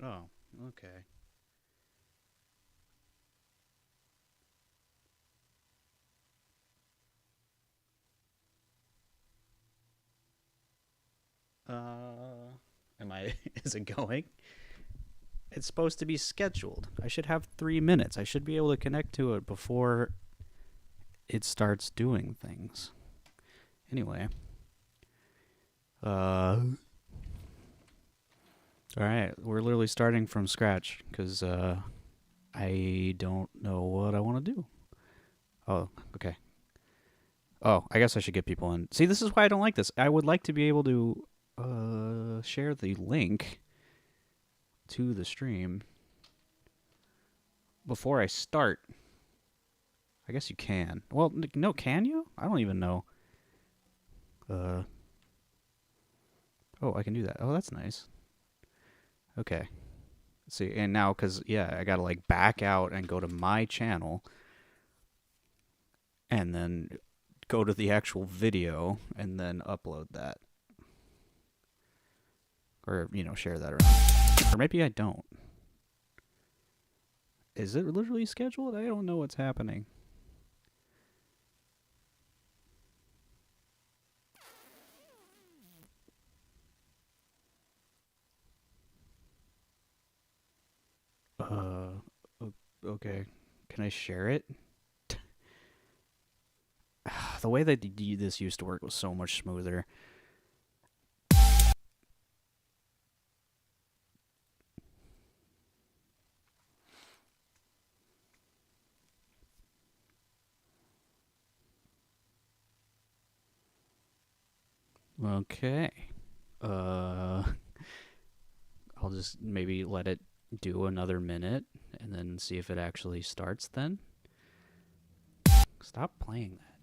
Oh, okay. Am I? Is it going? It's supposed to be scheduled. I should have 3 minutes. I should be able to connect to it before it starts doing things. Anyway, all right. We're literally starting from scratch because I don't know what I want to do. Oh, okay. Oh, I guess I should get people in. See, this is why I don't like this. I would like to be able to share the link to the stream before I start. I guess you can. Well, no, can you? I don't even know. Uh, oh, I can do that. Oh, that's nice. Okay. Let's see, and now, because, yeah, I gotta, like, back out and go to my channel and then go to the actual video and then upload that. Or, share that around. Or maybe I don't. Is it literally scheduled? I don't know what's happening. Uh, okay. Can I share it? The way that this used to work was so much smoother. Okay. Uh, I'll just maybe let it do another minute and then see if it actually starts then. Stop playing that.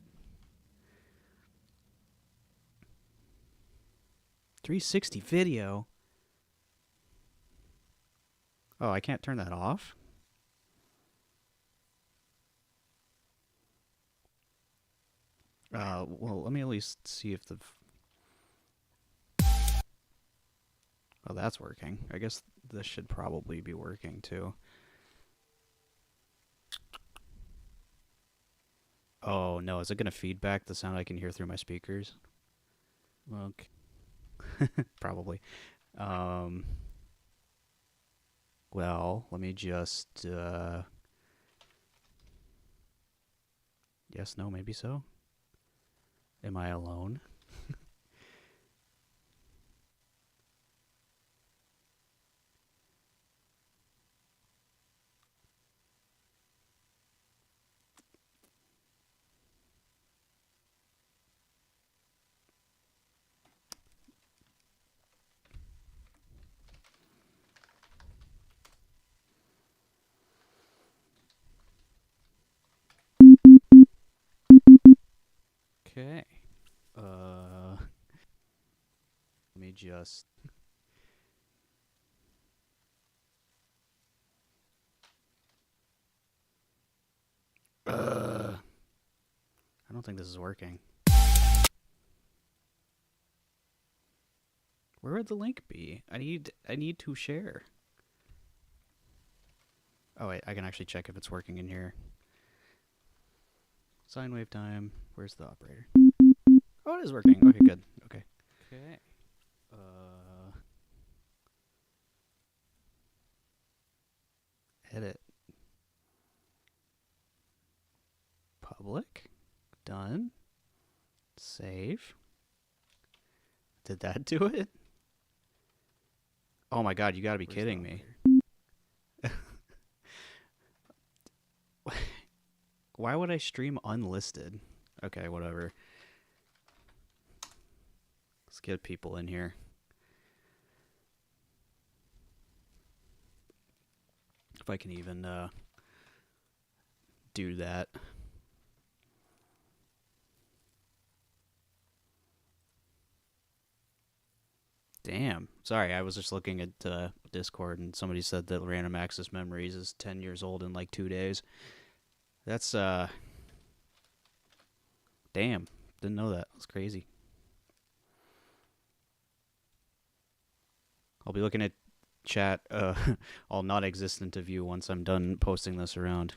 360 video? Oh, I can't turn that off? Well, let me at least see if the... Oh, that's working. I guess this should probably be working, too. Oh, no. Is it going to feedback the sound I can hear through my speakers? Okay. Probably. Um... Well, let me just, yes, no, maybe so. Am I alone? Okay. Let me just... I don't think this is working. Where would the link be? I need to share. Oh, wait, I can actually check if it's working in here. Sine wave time. Where's the operator? Oh, it is working. Okay, good. Okay. Okay. Edit. Public. Done. Save. Did that do it? Oh my god, you gotta be kidding me. Why would I stream unlisted? Okay, whatever. Let's get people in here. If I can even do that. Damn. Sorry, I was just looking at Discord and somebody said that Random Access Memories is 10 years old in like 2 days. That's, damn. Didn't know that. That's crazy. I'll be looking at chat all non-existent of you once I'm done posting this around.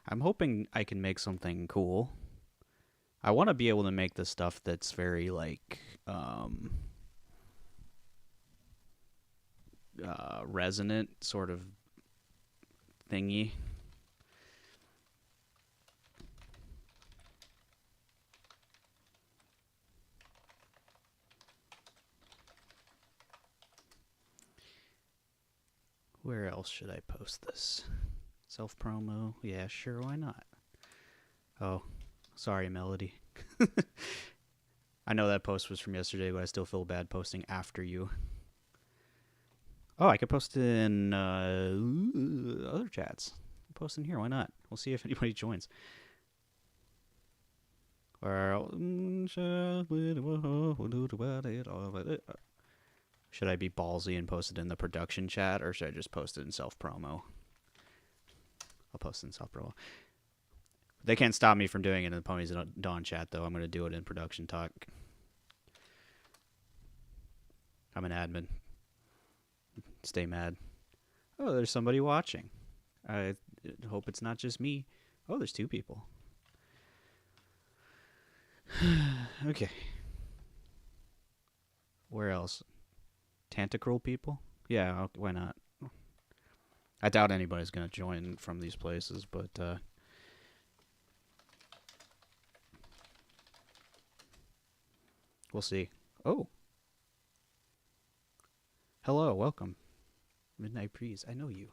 I'm hoping I can make something cool. I want to be able to make the stuff that's very like resonant sort of thingy. Where else should I post this? Self-promo? Yeah, sure, why not? Oh, sorry, Melody. I know that post was from yesterday, but I still feel bad posting after you. Oh, I could post it in other chats. I'll post in here, why not? We'll see if anybody joins. Should I be ballsy and post it in the production chat, or should I just post it in self-promo? I'll post it in self-promo. They can't stop me from doing it in the Ponies at Dawn chat, though. I'm going to do it in production talk. I'm an admin. Stay mad. Oh, there's somebody watching. I hope it's not just me. Oh, there's 2 people. Okay. Where else? Tentacruel people? Yeah, why not? I doubt anybody's going to join from these places, but we'll see. Oh. Hello, welcome. Midnight Breeze, I know you.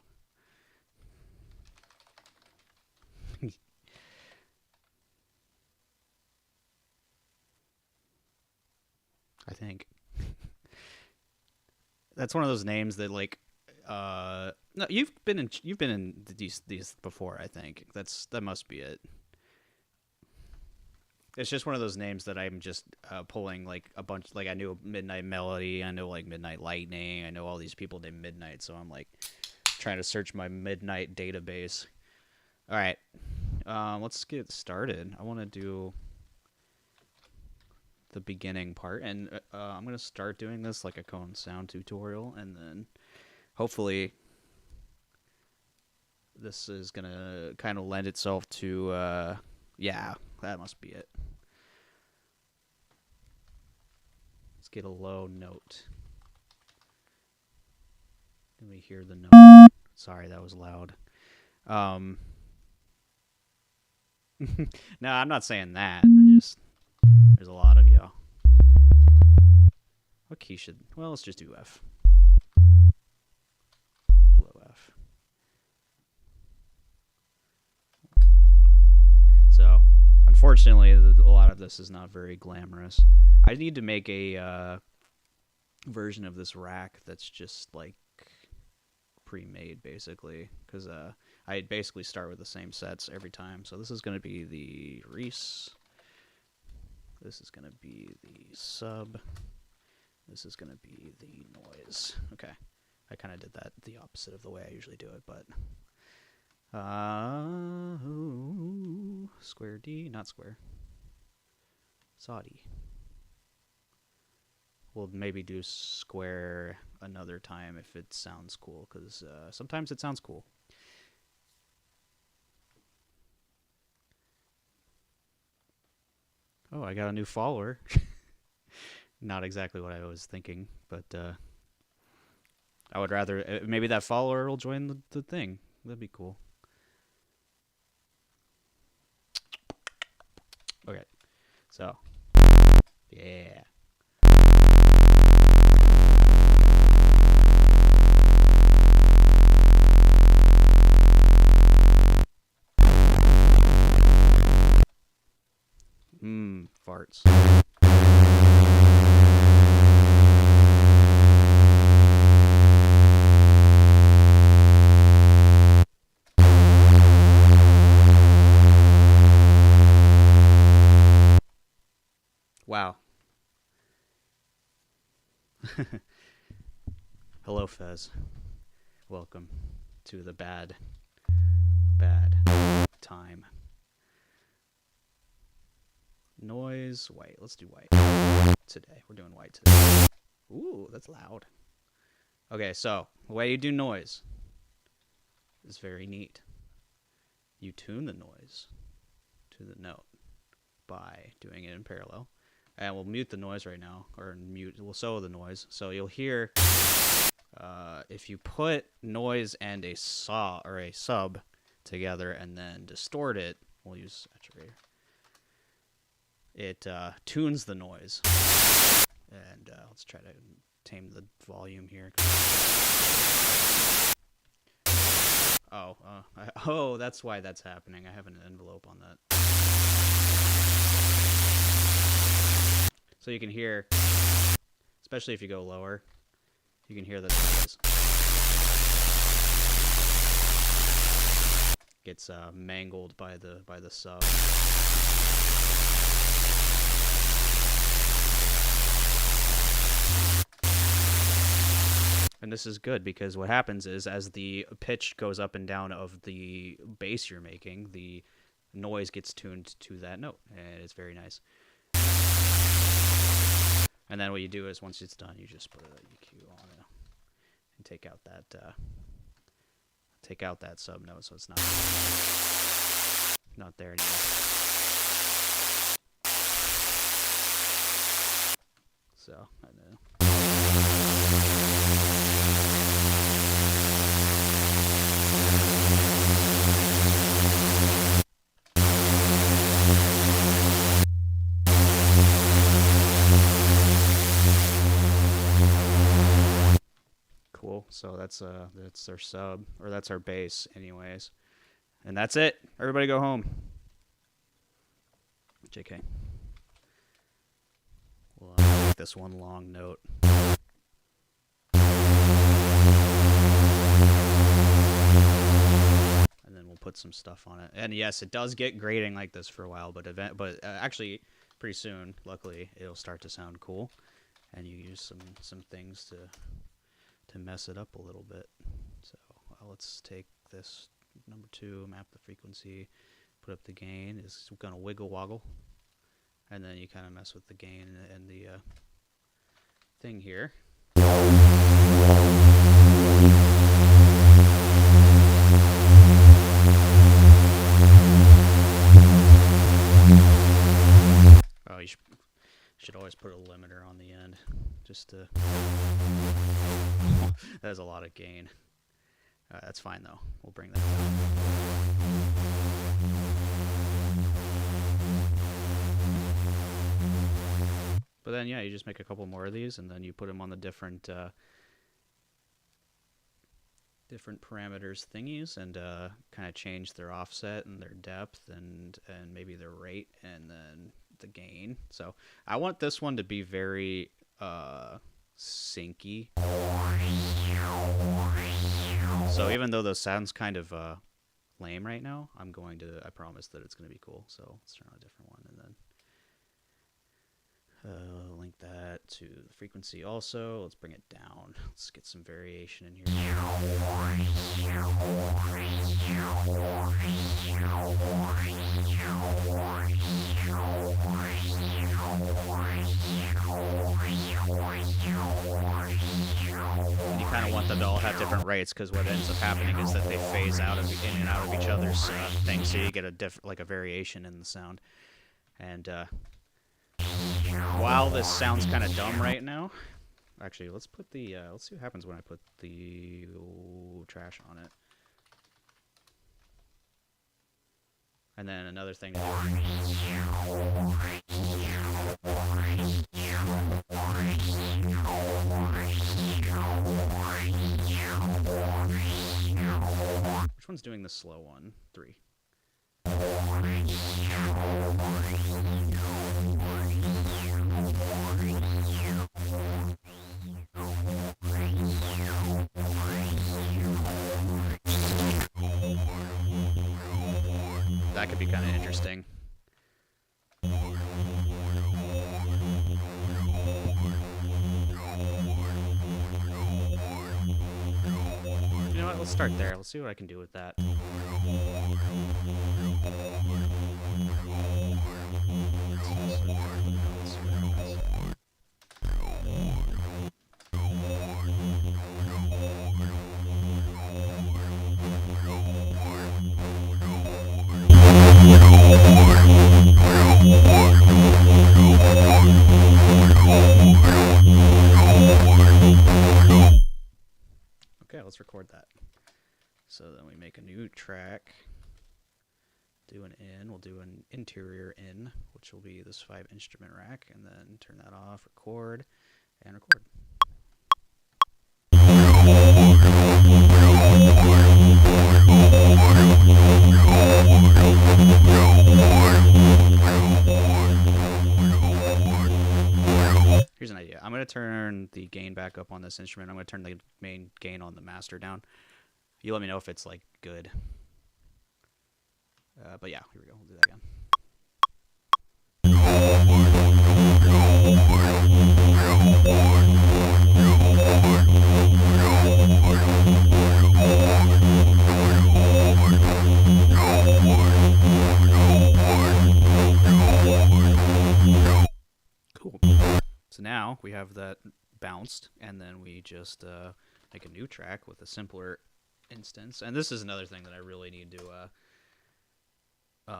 I think. That's one of those names that like no, you've been in these before, I think. That must be it. It's just one of those names that I'm just pulling like a bunch. Like I knew Midnight Melody, I know like Midnight Lightning, I know all these people named Midnight, so I'm like trying to search my Midnight database. All right, let's get started. I want to do the beginning part, and I'm gonna start doing this like a Cone sound tutorial, and then hopefully this is gonna kind of lend itself to yeah, that must be it. Let's get a low note. Let me hear the note. Sorry, that was loud. No, I'm not saying that. There's a lot of y'all. What key should... Well, let's just do F. Low F. So, unfortunately, a lot of this is not very glamorous. I need to make a version of this rack that's just, like, pre-made, basically. Because I basically start with the same sets every time. So this is going to be the Reese. This is going to be the sub. This is going to be the noise. Okay. I kind of did that the opposite of the way I usually do it, but... square D, not square. Saudi. We'll maybe do square another time if it sounds cool, because sometimes it sounds cool. Oh, I got a new follower. Not exactly what I was thinking, but I would rather... maybe that follower will join the thing. That'd be cool. Okay, so, yeah. Farts. Wow. Hello, Fez. Welcome to the bad time. Noise, white. Let's do white today. We're doing white today. Ooh, that's loud. Okay, so the way you do noise is very neat. You tune the noise to the note by doing it in parallel. And we'll mute the noise right now, or we'll solo the noise. So you'll hear, if you put noise and a saw or a sub together and then distort it, we'll use saturator. It tunes the noise. And let's try to tame the volume here. Oh, that's why that's happening. I have an envelope on that. So you can hear, especially if you go lower, you can hear the noise. Gets mangled by the sub. And this is good because what happens is as the pitch goes up and down of the bass you're making, the noise gets tuned to that note, and it's very nice. And then what you do is once it's done, you just put an EQ on it and take out that sub note, so it's not there anymore. So I know. So that's our sub, or that's our bass anyways. And that's it. Everybody go home. JK. We'll make this one long note. And then we'll put some stuff on it. And yes, it does get grating like this for a while, but actually pretty soon, luckily, it'll start to sound cool. And you use some things to mess it up a little bit. So let's take this number 2, map the frequency, put up the gain. It's gonna wiggle woggle, and then you kind of mess with the gain and the thing here. Oh, you should always put a limiter on the end, just to. That is a lot of gain. That's fine though. We'll bring that down. But then yeah, you just make a couple more of these, and then you put them on the different parameters thingies, and kind of change their offset and their depth and maybe their rate and then the gain. So I want this one to be very syncy. So even though those sounds kind of lame right now, I promise that it's going to be cool. So let's turn on a different one and then link that to the frequency also. Let's bring it down. Let's get some variation in here. And you kind of want them to all have different rates, because what ends up happening is that they phase out in and out of each other's things, so you get a variation in the sound. And while this sounds kind of dumb right now, actually, let's put the let's see what happens when I put the trash on it. And then another thing to do. Which one's doing the slow one? 3. That could be kind of interesting. You know what? Let's start there. Let's see what I can do with that. Okay, let's record that. So then we make a new track, do an in, we'll do an interior in, which will be this 5 instrument rack, and then turn that off, record, and record. Here's an idea. I'm going to turn the gain back up on this instrument. I'm going to turn the main gain on the master down. You let me know if it's like good. But yeah, here we go. We'll do that again. Cool. So now we have that bounced, and then we just make a new track with a simpler instance. And this is another thing that I really need to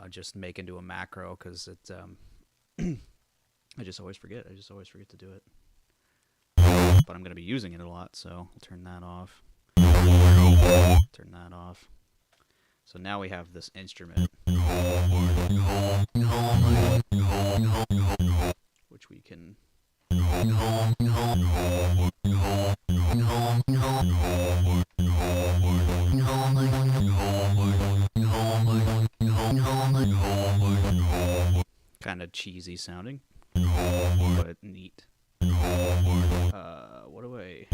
just make into a macro, because it I just always forget. I just always forget to do it. But I'm going to be using it a lot, so I'll turn that off. Turn that off. So now we have this instrument, which we can kind of cheesy sounding, but neat. What do I...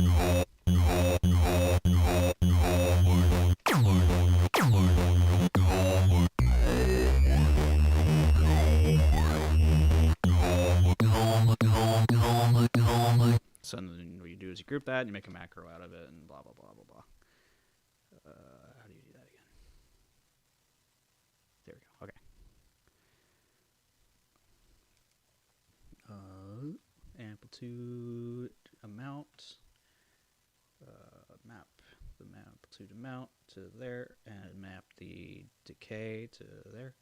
So then what you do is you group that, and you make a macro out of it, and blah, blah, blah, blah, blah. How do you do that again? There we go. Okay. Amplitude amount. Map the amplitude amount to there, and map the decay to there,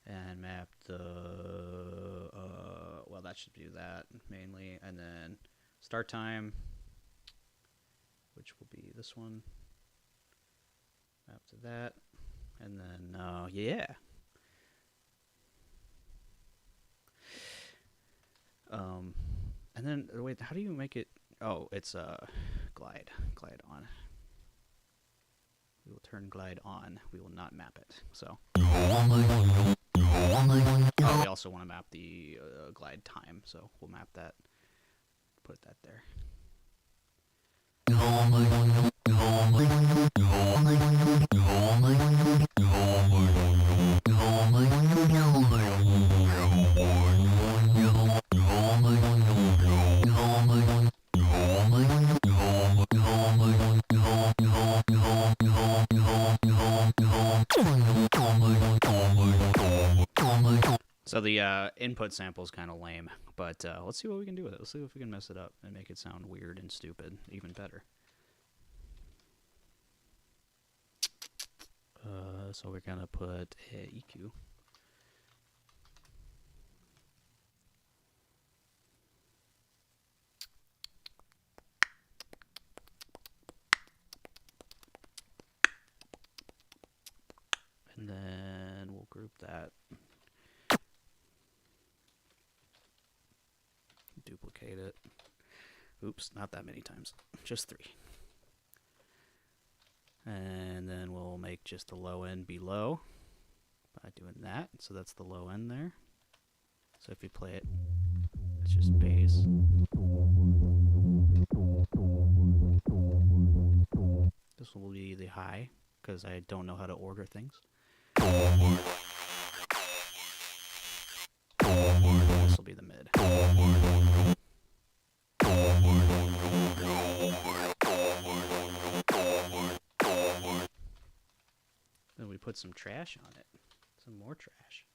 and map the well, that should do that mainly, and then start time, which will be this one, map to that, and then yeah. And then wait, how do you make it? Oh, it's glide on. We will turn glide on. We will not map it. So. Oh, we also want to map the glide time, so we'll map that. Put that there. So the input sample is kind of lame, but let's see what we can do with it. Let's see if we can mess it up and make it sound weird and stupid, even better. So we're gonna put EQ. And then we'll group that. Duplicate it. Oops, not that many times. Just 3. And then we'll make just the low end be low by doing that. So that's the low end there. So if you play it, it's just bass. This will be the high, because I don't know how to order things. This will be the mid. Then we put some trash on it. Some more trash.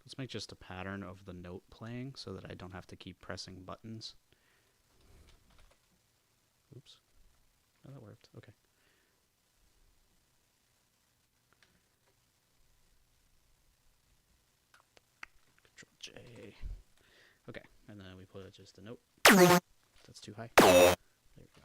Let's make just a pattern of the note playing so that I don't have to keep pressing buttons. Oops. Oh, that worked. Okay. Control J. Okay, and then we put just a note. That's too high. There we go.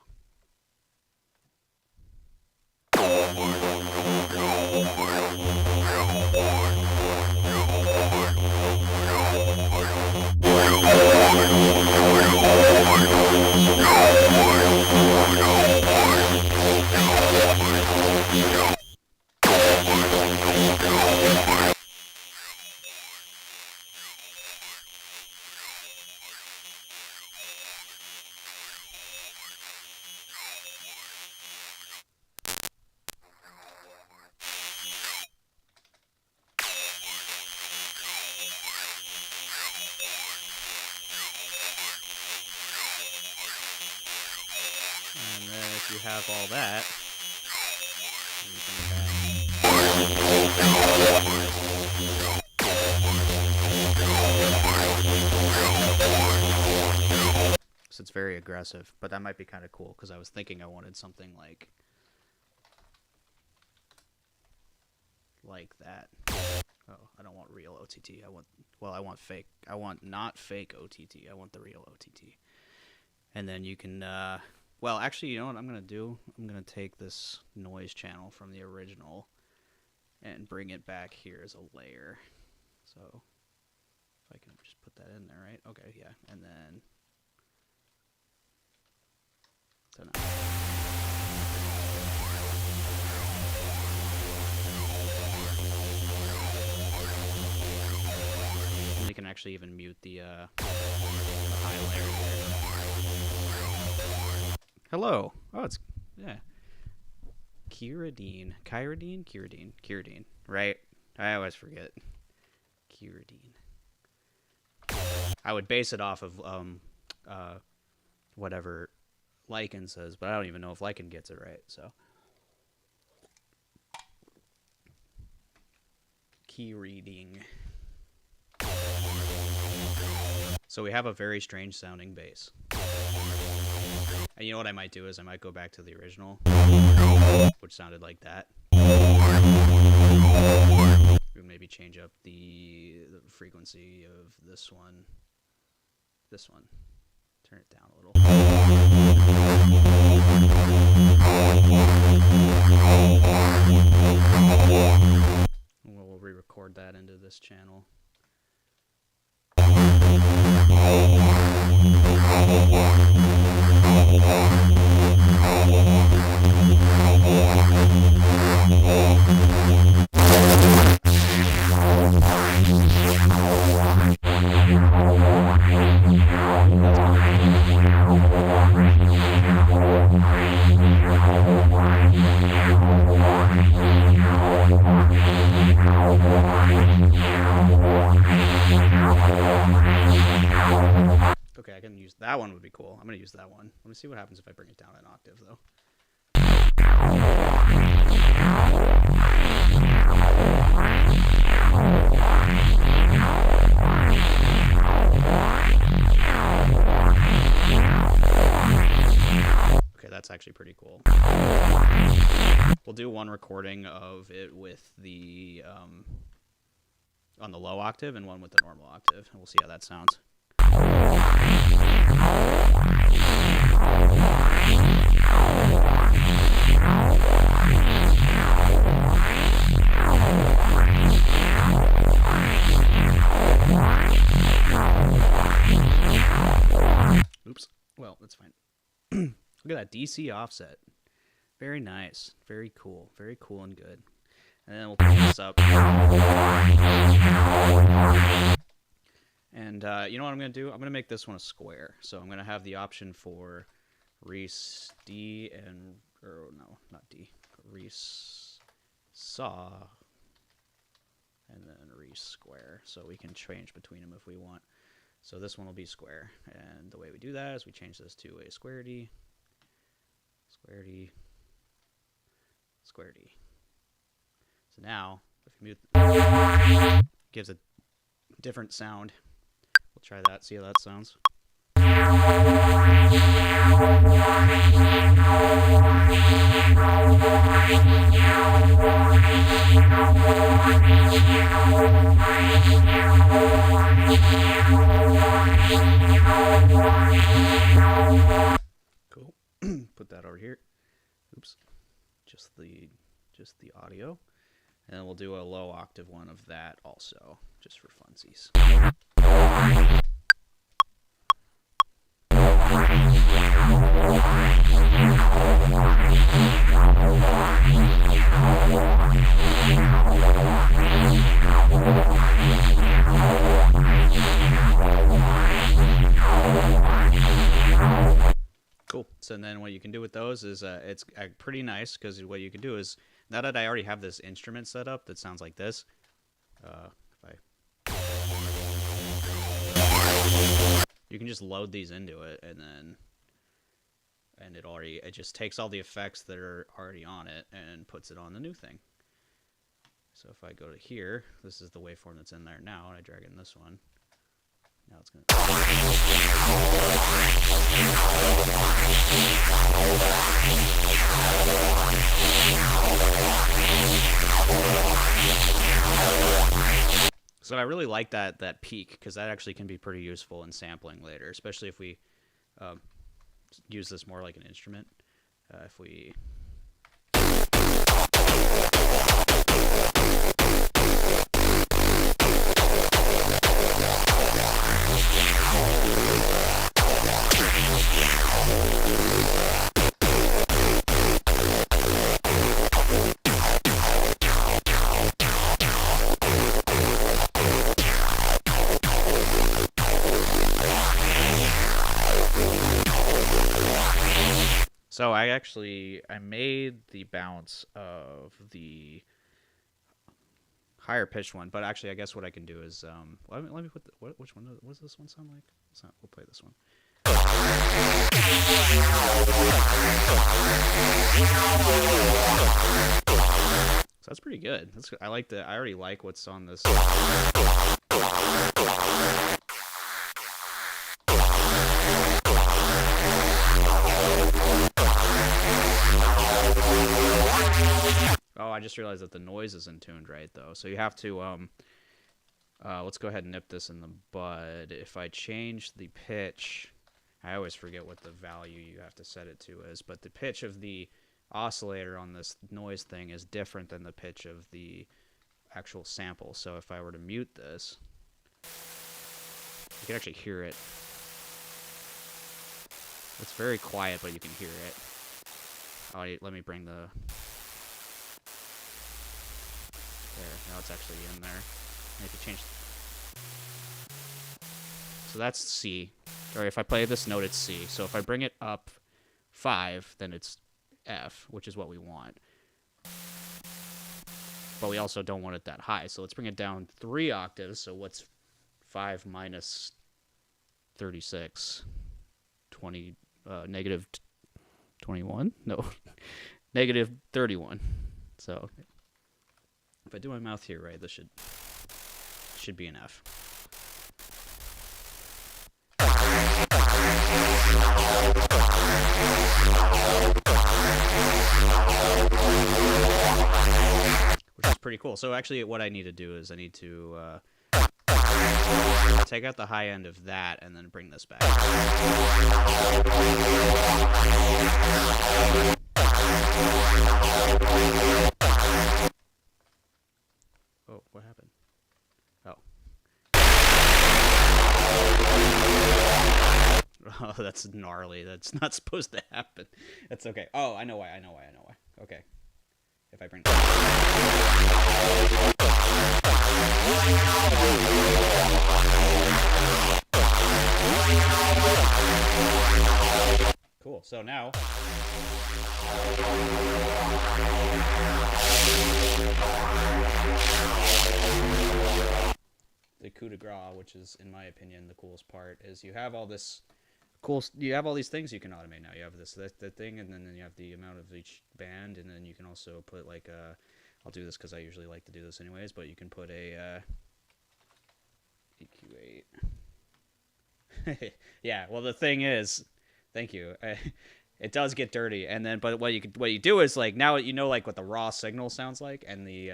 And then if you have all that, you can so it's very aggressive, but that might be kind of cool because I was thinking I wanted something like that. Oh, I don't want real OTT. I want fake. I want not fake OTT. I want the real OTT. And then you can, well, actually, you know what I'm going to do? I'm going to take this noise channel from the original and bring it back here as a layer. So if I can just put that in there, right? Okay, yeah. And then, so now. And you can actually even mute the high layer here. Hello. Oh, it's, yeah. Kyradine, right? I always forget. Kyradine. I would base it off of whatever Lycan says, but I don't even know if Lycan gets it right, so. Key reading. So we have a very strange sounding bass. And you know what I might do is I might go back to the original, which sounded like that. We'll maybe change up the frequency of this one. Turn it down a little. We'll re-record that into this channel. Okay, I can use that one. Would be cool. I'm gonna use that one. Let me see what happens if I bring it down an octave, though. Okay, that's actually pretty cool. We'll do one recording of it with the on the low octave and one with the normal octave, and we'll see how that sounds. Oops. Well, that's fine. Look at that DC offset. Very nice. Very cool. Very cool and good. And then we'll pick this up. And you know what I'm going to do? I'm going to make this one a square. So I'm going to have the option for Reese D and, or no, not D. Reese Saw. And then Reese Square. So we can change between them if we want. So this one will be square. And the way we do that is we change this to a square D. Square D. square D. So now, if you mute, gives a different sound. We'll try that, see how that sounds. Cool. Put that over here. Oops. Just the audio. And then we'll do a low octave one of that also, just for funsies. Cool. So then what you can do with those is it's pretty nice, because what you can do is, now that I already have this instrument set up that sounds like this, you can just load these into it, and it just takes all the effects that are already on it and puts it on the new thing. So if I go to here, this is the waveform that's in there now, and I drag in this one. Now it's going to... So I really like that peak, because that actually can be pretty useful in sampling later, especially if we use this more like an instrument. If we... So I made the bounce of the higher pitched one, but actually I guess what I can do is let me put which one, what does this one sound like? We'll play this one. So that's pretty good. I already like what's on this. Oh, I just realized that the noise isn't tuned right, though. So you have to, let's go ahead and nip this in the bud. If I change the pitch, I always forget what the value you have to set it to is, but the pitch of the oscillator on this noise thing is different than the pitch of the actual sample. So if I were to mute this, you can actually hear it. It's very quiet, but you can hear it. Oh, let me bring the... There, now it's actually in there. I have to change... So that's C. Or if I play this note, it's C. So if I bring it up 5, then it's F, which is what we want. But we also don't want it that high. So let's bring it down 3 octaves. So what's 5 minus 36? 20... negative 21? No. Negative 31. So if I do my mouth here right, this should be an F. Which is pretty cool. So actually what I need to do is I need to take out the high end of that and then bring this back. Oh, what happened? Oh. Oh, that's gnarly. That's not supposed to happen. That's okay. Oh, I know why. Okay. If I bring... Cool. So now... the coup de grace, which is, in my opinion, the coolest part, is you have all this cool. You have all these things you can automate now. You have the thing, and then you have the amount of each band, and then you can also put like a. I'll do this because I usually like to do this anyways, but you can put a EQ8. Yeah. Well, the thing is, thank you. It does get dirty, and then but what you do is like now you know like what the raw signal sounds like, and the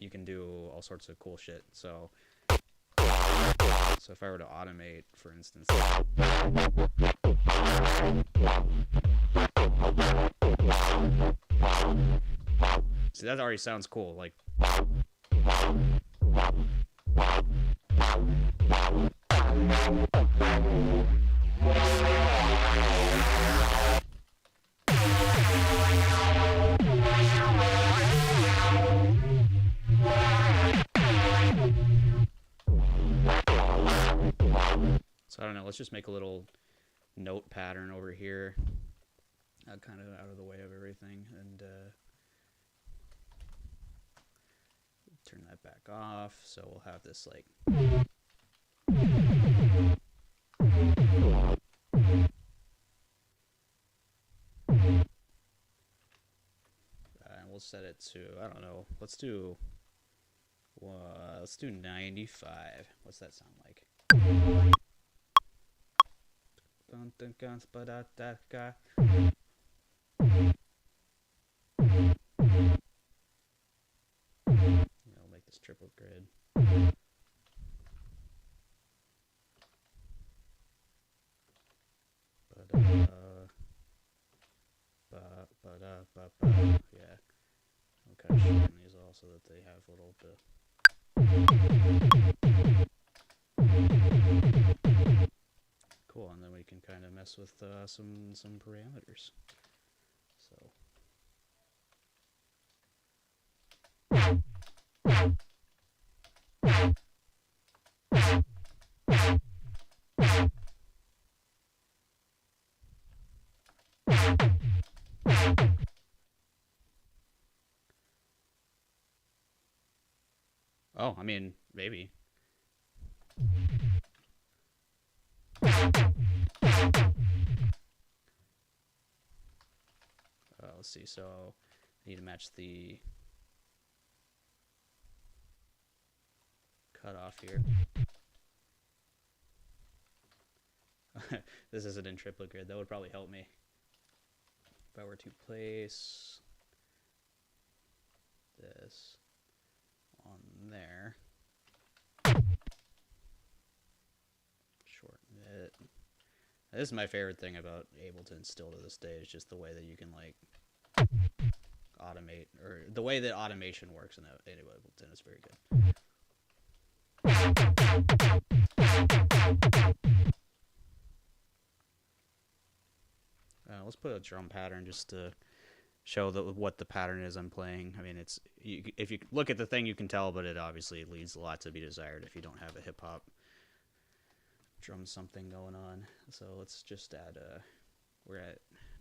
you can do all sorts of cool shit. So if I were to automate, for instance. See, that already sounds cool. Like. So I don't know. Let's just make a little note pattern over here, kind of out of the way of everything, and turn that back off. So we'll have this like. And we'll set it to, I don't know. Let's do 95. What's that sound like? I'll make this triple grid. Yeah. I'll kind of shorten these all so that they have a little bit. Cool, and then we can kind of mess with some parameters. So. Oh, I mean, maybe. Let's see, so I need to match the cutoff here. This isn't in triplet grid. That would probably help me. If I were to place this on there, shorten it. This is my favorite thing about Ableton still to this day, is just the way that you can like automate, or the way that automation works in Ableton is very good. Let's put a drum pattern just to show what the pattern is I'm playing. I mean, if you look at the thing, you can tell, but it obviously leaves a lot to be desired if you don't have a hip hop drum something going on. So let's just add we're at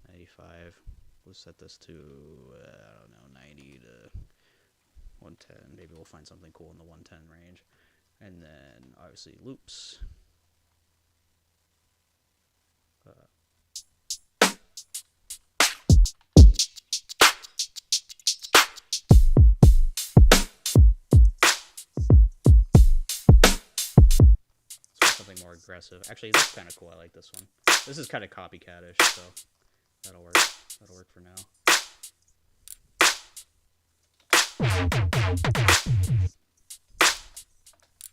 95. We'll set this to I don't know, 90 to 110. Maybe we'll find something cool in the 110 range, and then obviously loops. Something more aggressive. Actually, this is kind of cool. I like this one. This is kind of copycat-ish, so that'll work. That'll work for now.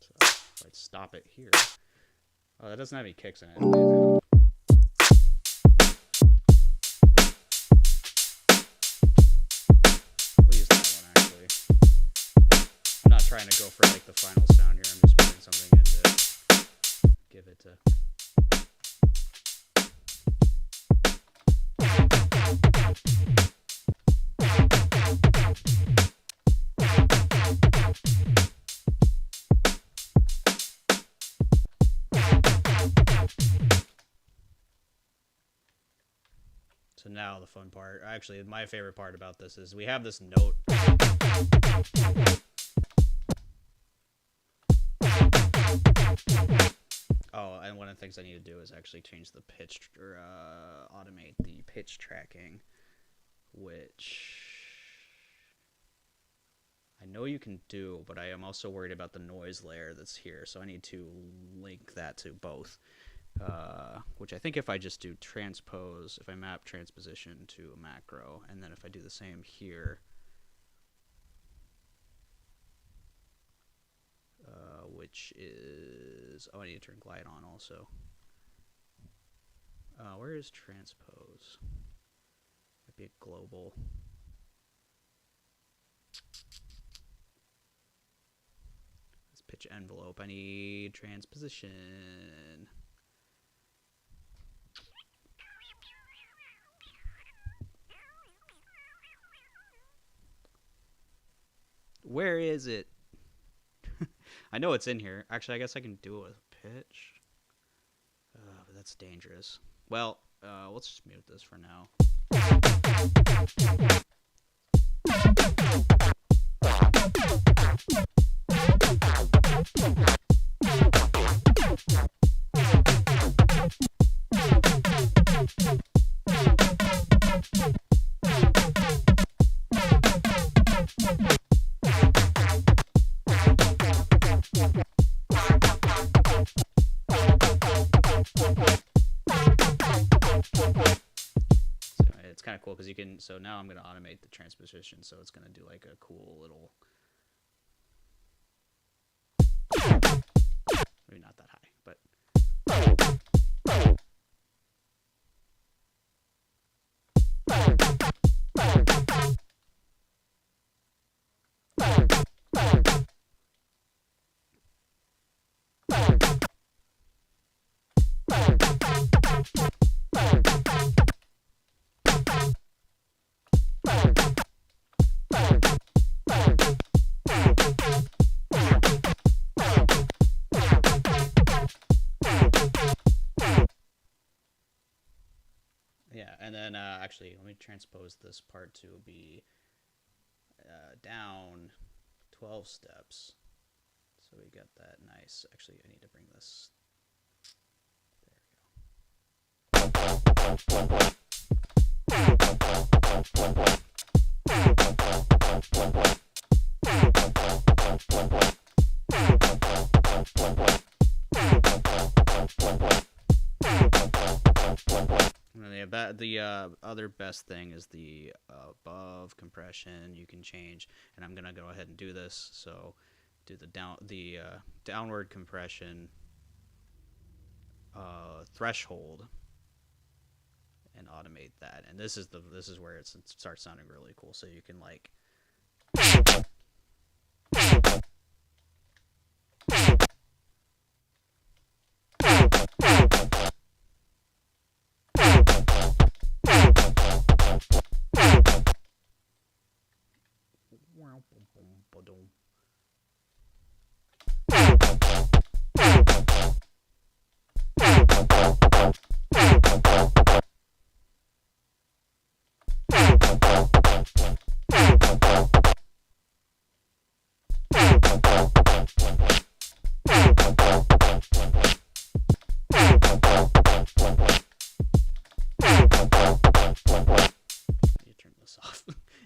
So if I stop it here. Oh, that doesn't have any kicks in it. We'll use that one, actually. I'm not trying to go for like the final sound here. I'm just putting something in to give it to. So now the fun part, actually my favorite part about this is we have this note. Oh, and one of the things I need to do is actually change the pitch or automate the pitch tracking, which I know you can do, but I am also worried about the noise layer that's here, so I need to link that to both. Which I think if I just do transpose, if I map transposition to a macro, and then if I do the same here, which is, oh, I need to turn glide on also. Where is transpose? Might be a global. Let's pitch envelope. I need transposition. Where is it? I know it's in here. Actually, I guess I can do it with pitch. But that's dangerous. Well, let's just mute this for now. It's kind of cool because you can, so now I'm going to automate the transposition, so it's going to do like a cool little, maybe not that high, but yeah, and then actually, let me transpose this part to be down 12 steps. So we got that nice. Actually, I need to bring this. The other best thing is the above compression you can change, and I'm gonna go ahead and do this. So do the downward compression threshold and automate that. And this is where it starts sounding really cool. So you can like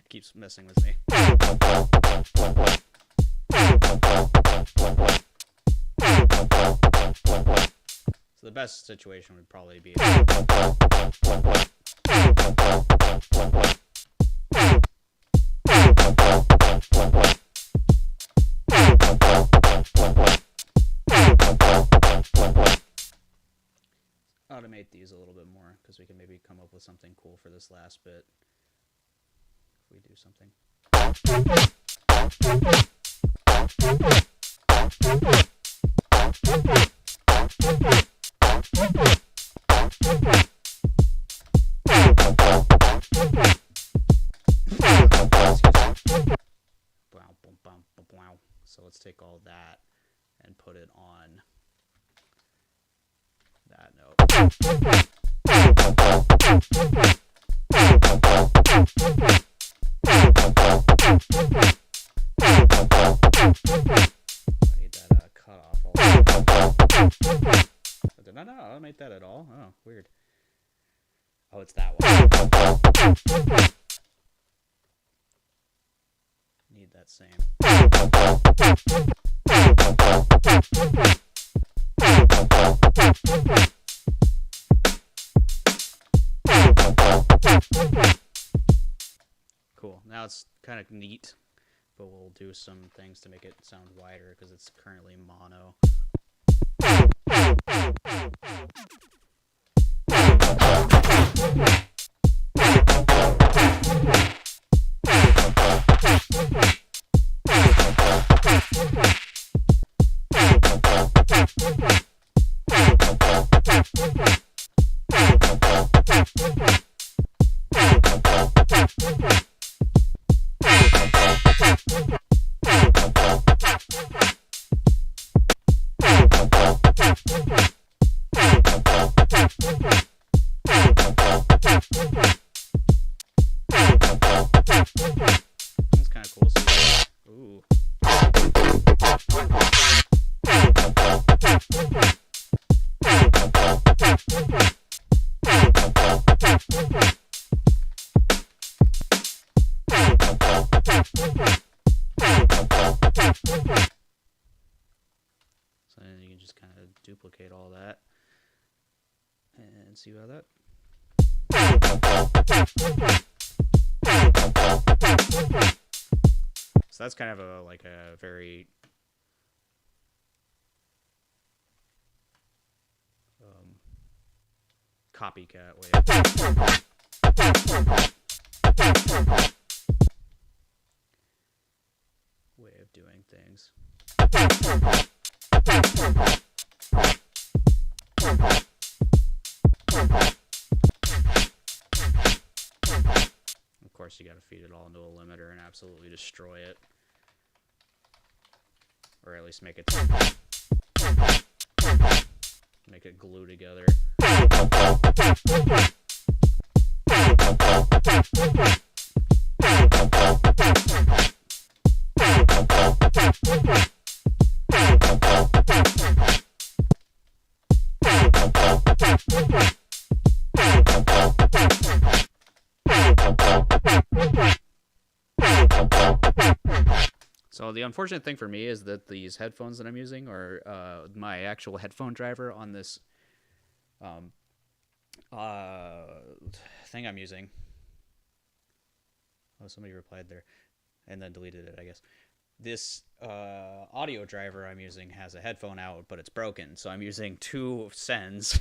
keeps messing with me. So the best situation would probably be automate these a little bit more, because we can maybe come up with something cool for this last bit. We do something. So let's take all that and put it on that note. I need that cutoff. Oh, it's that one. Need that same. Cool. Now it's kind of neat, but we'll do some things to make it sound wider because it's currently mono. That's kind of cool. Ooh. So then you can just kind of duplicate all that and see how that. So that's kind of a like a very copycat way of doing things. Of course, you got to feed it all into a limiter and absolutely destroy it, or at least make it glue together. So the unfortunate thing for me is that these headphones that I'm using are my actual headphone driver on this thing I'm using. Oh, somebody replied there and then deleted it, I guess. This audio driver I'm using has a headphone out, but it's broken, so I'm using two sends.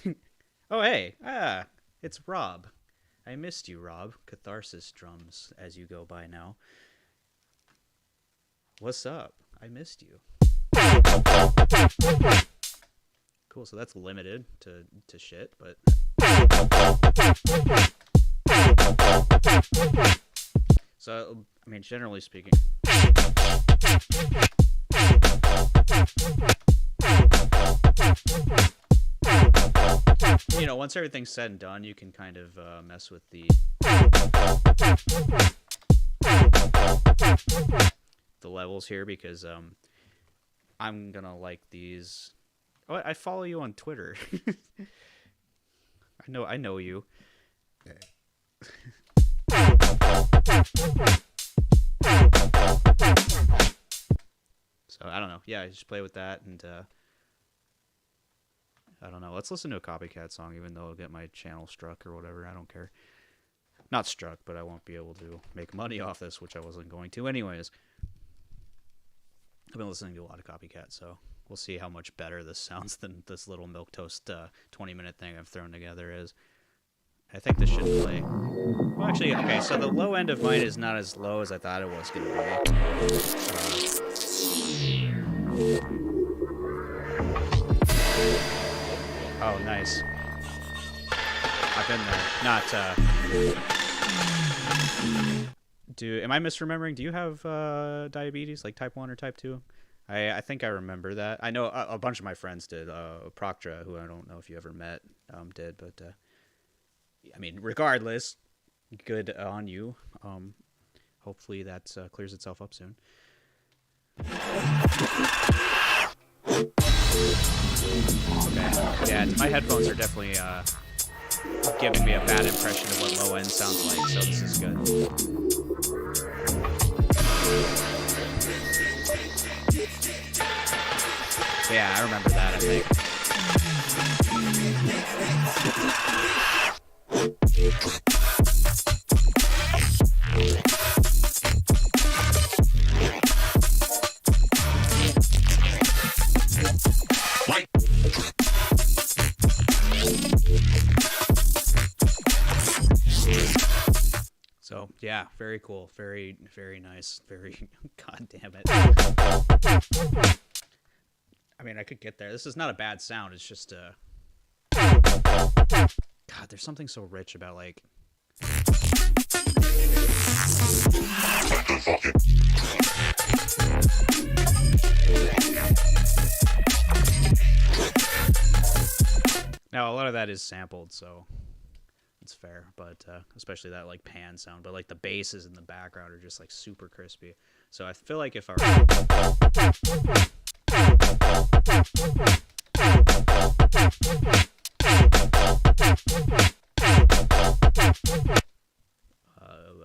Oh, hey. It's Rob. I missed you, Rob. Catharsis drums as you go by now. What's up? I missed you. Cool, so that's limited to shit, but... So, I mean, generally speaking... You know, once everything's said and done, you can kind of mess with the levels here, because I'm gonna like these. Oh, I follow you on Twitter. I know you. So I don't know. Yeah, I just play with that, and I don't know. Let's listen to a Copycatt song, even though I'll get my channel struck or whatever. I don't care. Not struck, but I won't be able to make money off this, which I wasn't going to anyways. I've been listening to a lot of Copycatt, so we'll see how much better this sounds than this little milquetoast 20-minute thing I've thrown together is. I think this should play. Well, actually, okay, so the low end of mine is not as low as I thought it was going to be. Oh, nice. I've been there. Not, am I misremembering? Do you have diabetes, like type 1 or type 2? I think I remember that. I know a bunch of my friends did. Proctra, who I don't know if you ever met, did. But, I mean, regardless, good on you. Hopefully that clears itself up soon. Okay. Yeah, my headphones are definitely giving me a bad impression of what low end sounds like, so this is good. So yeah, I remember that, I think. So yeah, very cool, very, very nice, very, god damn it. I mean, I could get there. This is not a bad sound, it's just, God, there's something so rich about, like... Now, a lot of that is sampled, so it's fair, but especially that, like, pan sound. But, like, the basses in the background are just, like, super crispy. So I feel like if I...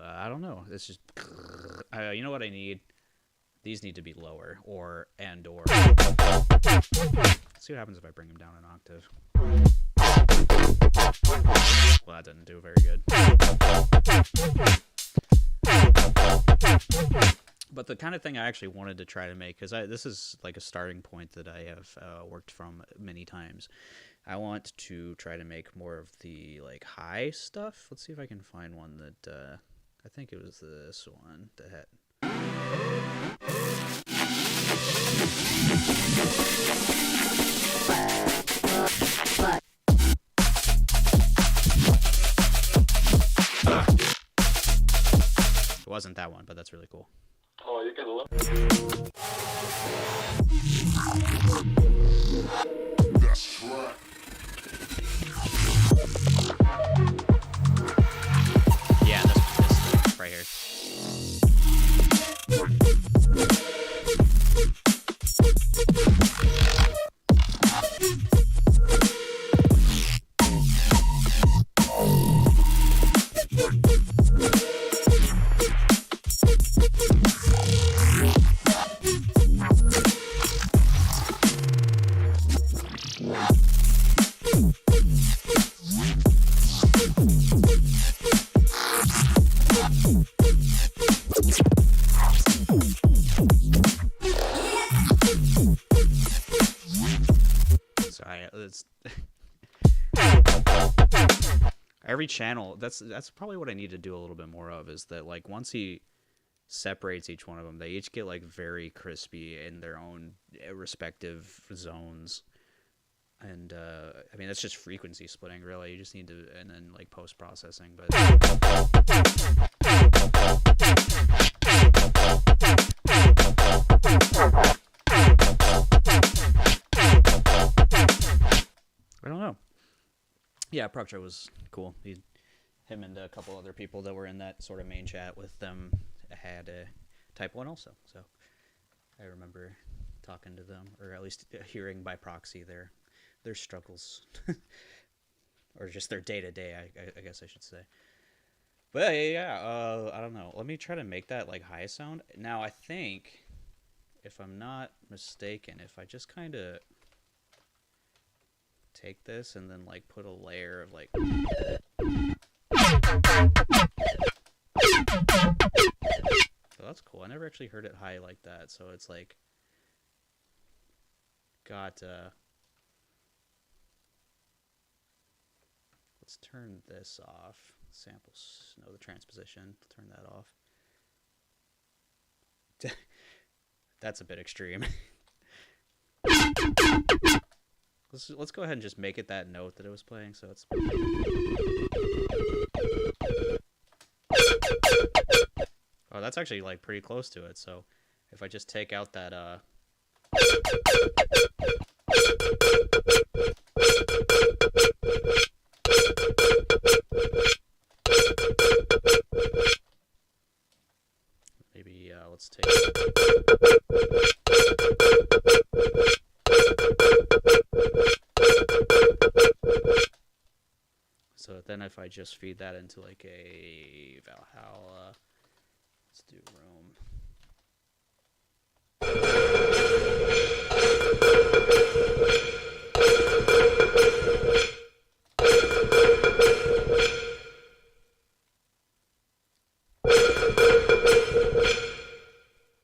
I don't know. It's just... you know what I need? These need to be lower, or... Let's see what happens if I bring them down an octave. Well, that didn't do very good. But the kind of thing I actually wanted to try to make, because this is like a starting point that I have worked from many times. I want to try to make more of the like high stuff. Let's see if I can find one that I think it was this one that had. It wasn't that one, but that's really cool. Oh, you can look. That's right. Yeah, this right here. Every channel, that's probably what I need to do a little bit more of, is that like once he separates each one of them, they each get like very crispy in their own respective zones. And I mean, that's just frequency splitting, really. You just need to, and then like post processing. But I don't know. Yeah, Proctor was cool. Him and a couple other people that were in that sort of main chat with them had a Type 1 also. So I remember talking to them, or at least hearing by proxy their struggles, or just their day-to-day, I guess I should say. But yeah, I don't know. Let me try to make that like high sound. Now I think, if I'm not mistaken, if I just kind of take this and then like put a layer of like, so that's cool. I never actually heard it high like that. So it's like got let's turn this off. Samples, no, the transposition, turn that off. That's a bit extreme. Let's go ahead and just make it that note that it was playing. So it's oh, that's actually like pretty close to it. So if I just take out that maybe let's take so then if I just feed that into like a Valhalla, let's do room.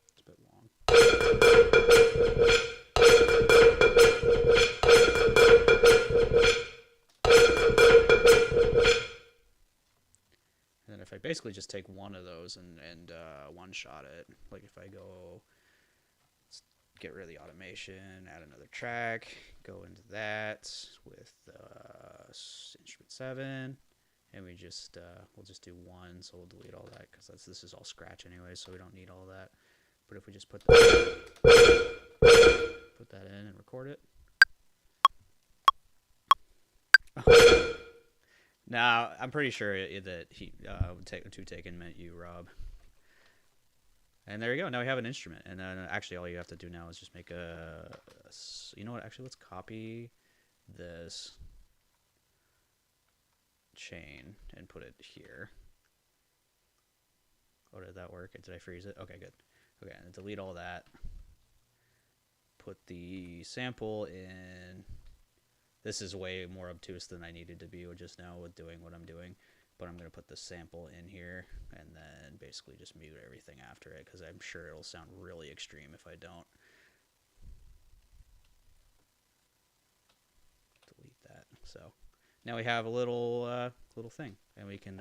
It's a bit long. And then if I basically just take one of those and one-shot it, like if I go get rid of the automation, add another track, go into that with instrument 7, and we just we'll just do 1, so we'll delete all that because this is all scratch anyway, so we don't need all that. But if we just put that in and record it. Now, I'm pretty sure that he two taken meant you, Rob. And there you go. Now we have an instrument. And then actually all you have to do now is just make you know what? Actually, let's copy this chain and put it here. Oh, did that work? Did I freeze it? Okay, good. Okay, and delete all that. Put the sample in. This is way more obtuse than I needed to be just now with doing what I'm doing. But I'm going to put the sample in here and then basically just mute everything after it because I'm sure it'll sound really extreme if I don't. Delete that. So now we have a little thing, and we can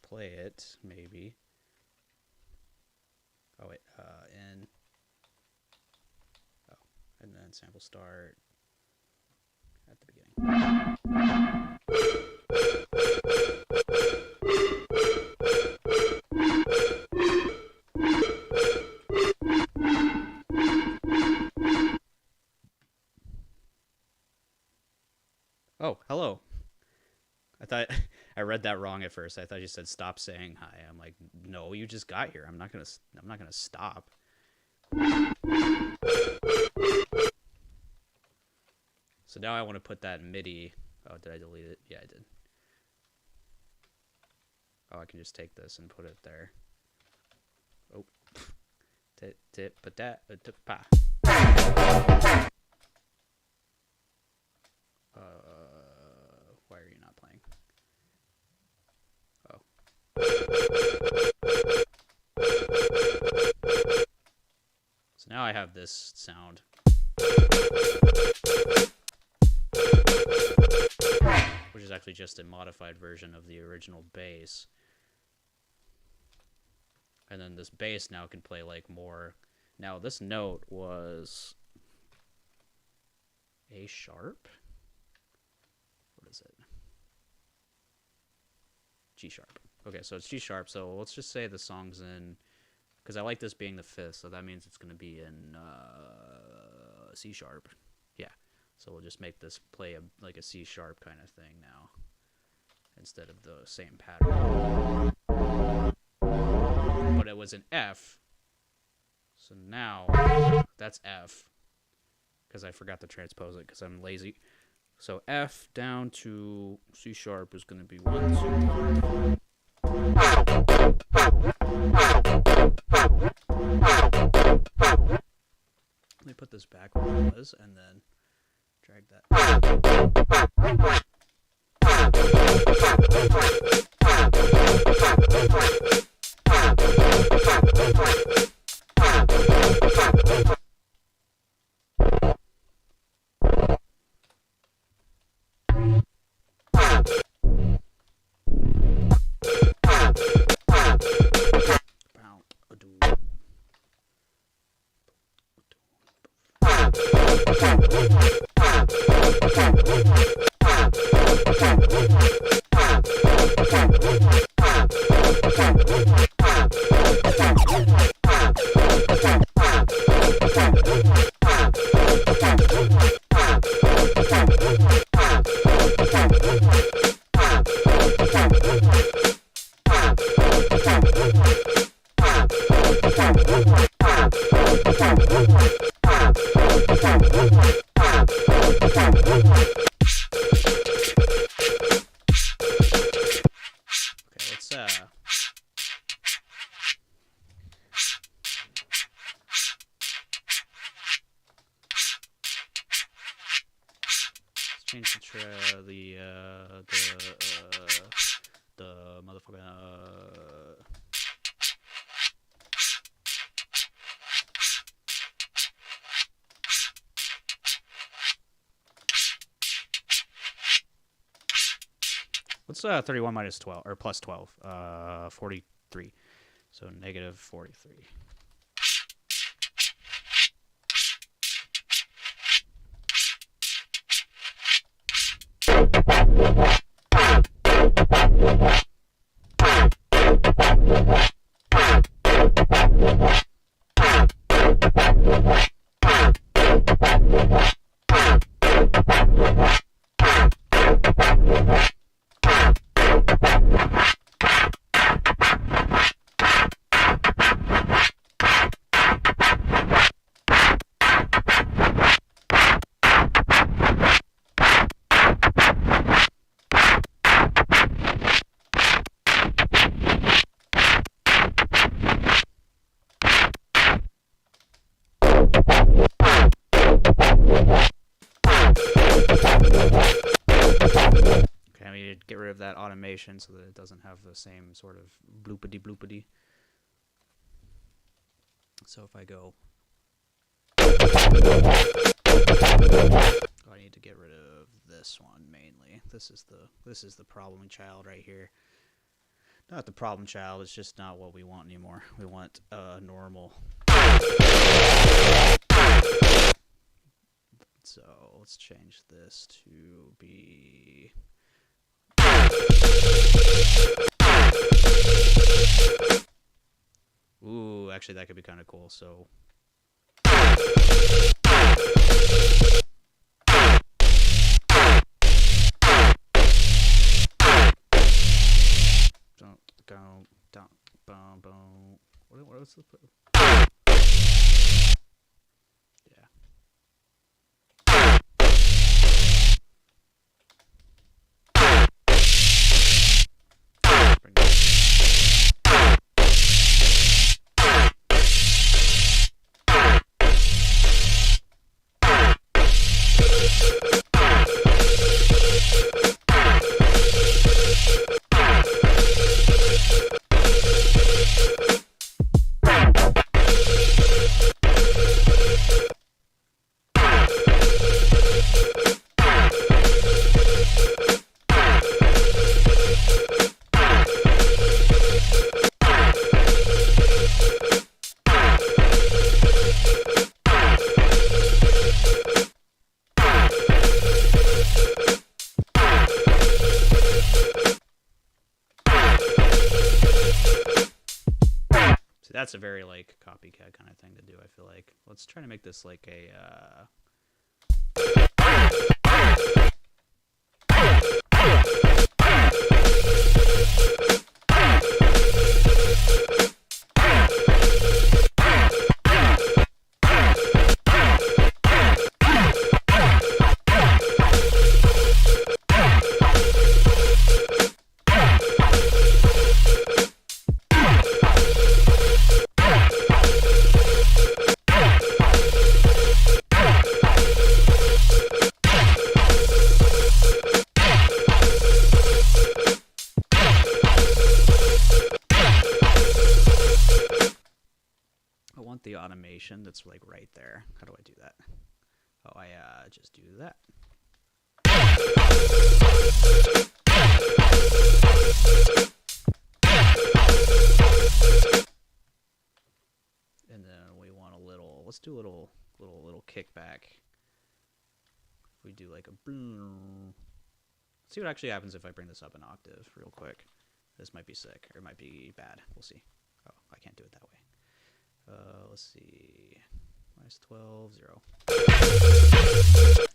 play it maybe. Oh wait, and then sample start at the beginning. Oh, hello. I thought I read that wrong at first. I thought you said stop saying hi. I'm like, no, you just got here. I'm not gonna stop. So now I want to put that MIDI. Oh, did I delete it? Yeah, I did. Oh, I can just take this and put it there. Oh, tip, but that, pa. Why are you not playing? Oh. So now I have this sound. Which is actually just a modified version of the original bass. And then this bass now can play like more. Now this note was A sharp. What is it? G sharp. Okay, so it's G sharp. So let's just say the song's in, because I like this being the 5th, so that means it's going to be in C sharp. Yeah. So we'll just make this play like a C sharp kind of thing now, instead of the same pattern. But it was an F, so now that's F, because I forgot to transpose it because I'm lazy. So F down to C sharp is going to be 1, 2, 3. Let me put this back where it was, and then drag that. change the motherfucker. What's 31 minus 12 or plus 12? 43. So negative 43. Get rid of that automation so that it doesn't have the same sort of bloopity. So if I go, I need to get rid of this one mainly. This is the problem child right here. Not the problem child. It's just not what we want anymore. We want normal. So let's change this to be. Ooh, actually that could be kind of cool. So boom. What was the? Yeah. That's a very like copycat kind of thing to do, I feel like. Let's try to make this like a the automation that's like right there. How do I do that? Oh, I just do that. And then we want a little, let's do a little kickback. If we do like a boom. See what actually happens if I bring this up an octave real quick. This might be sick, or it might be bad. We'll see. Oh, I can't do it that way. Let's see. Minus 12, 0.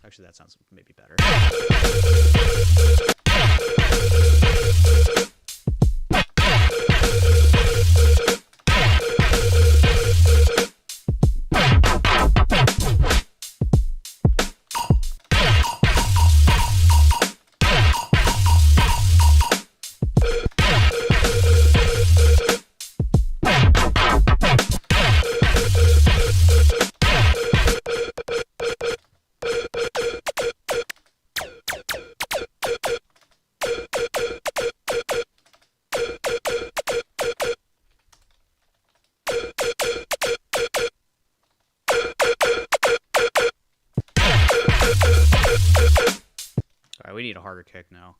Actually, that sounds maybe better. we need a harder kick now.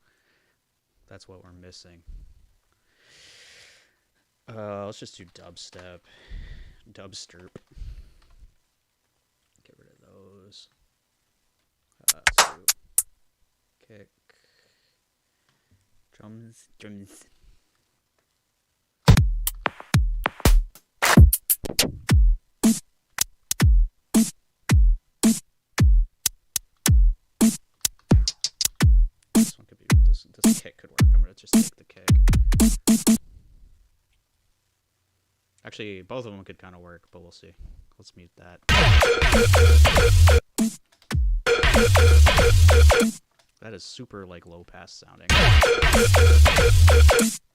That's what we're missing. Let's just do dubstep. Dubsterp. Get rid of those. Let's do kick. Drums. This one could be, this kick could work. I'm gonna just take the kick. Actually, both of them could kind of work, but we'll see. Let's mute that. That is super, like, low pass sounding.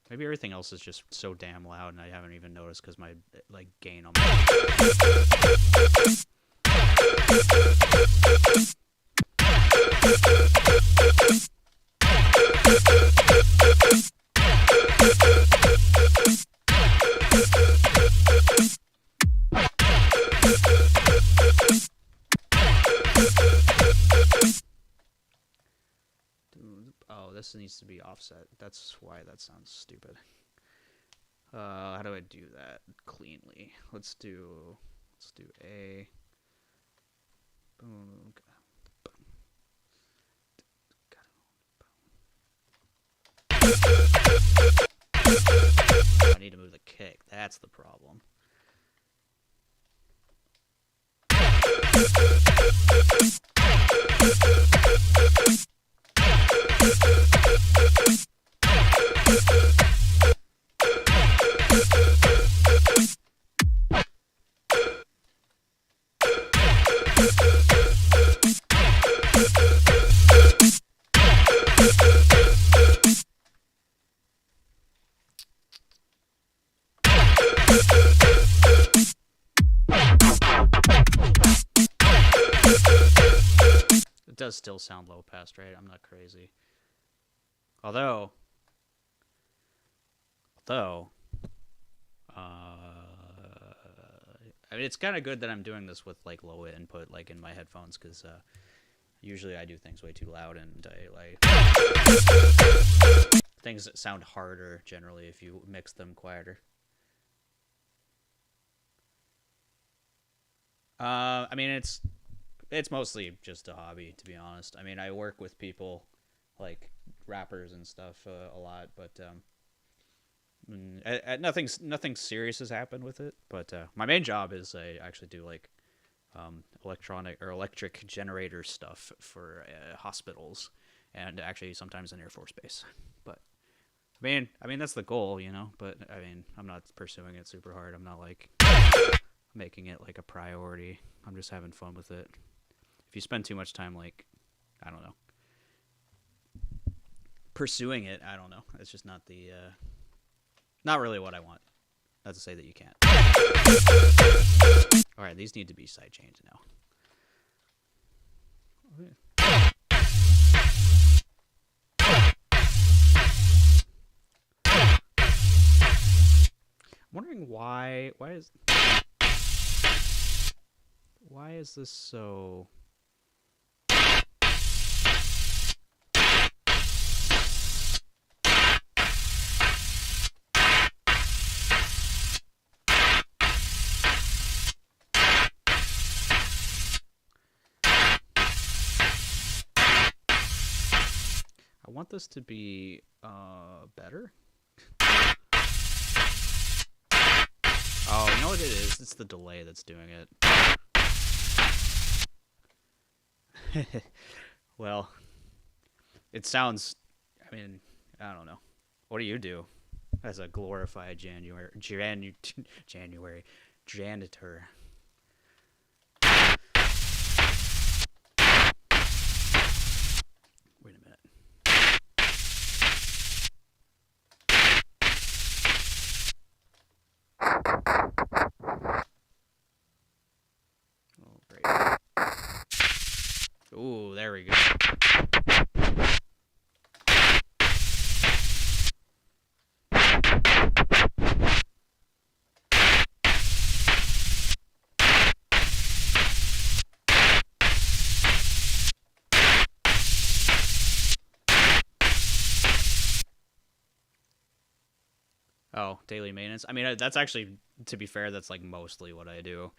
Maybe everything else is just so damn loud and I haven't even noticed because my, like, gain on my... Oh, this needs to be offset. That's why that sounds stupid. How do I do that cleanly? Let's do A. Boom. I need to move the kick. That's the problem. It does still sound low pass, right? I'm not crazy. Although, I mean, it's kind of good that I'm doing this with like low input, like in my headphones, because usually I do things way too loud, and things that sound harder generally if you mix them quieter. I mean, it's mostly just a hobby, to be honest. I mean, I work with people like rappers and stuff a lot, but nothing serious has happened with it. But my main job is I actually do like electric generator stuff for hospitals, and actually sometimes an Air Force base. But I mean that's the goal, you know. But I mean, I'm not pursuing it super hard. I'm not like making it like a priority. I'm just having fun with it. If you spend too much time, like, I don't know, pursuing it, I don't know. It's just not the, not really what I want. Not to say that you can't. All right, these need to be sidechained now. I'm wondering why is this so... I want this to be better. Oh, you know what it is? It's the delay that's doing it. Well, it sounds, I mean, I don't know. What do you do as a glorified janitor? Wait a minute. Oh, great. Ooh, there we go. Oh, daily maintenance. I mean, that's actually, to be fair, that's like mostly what I do.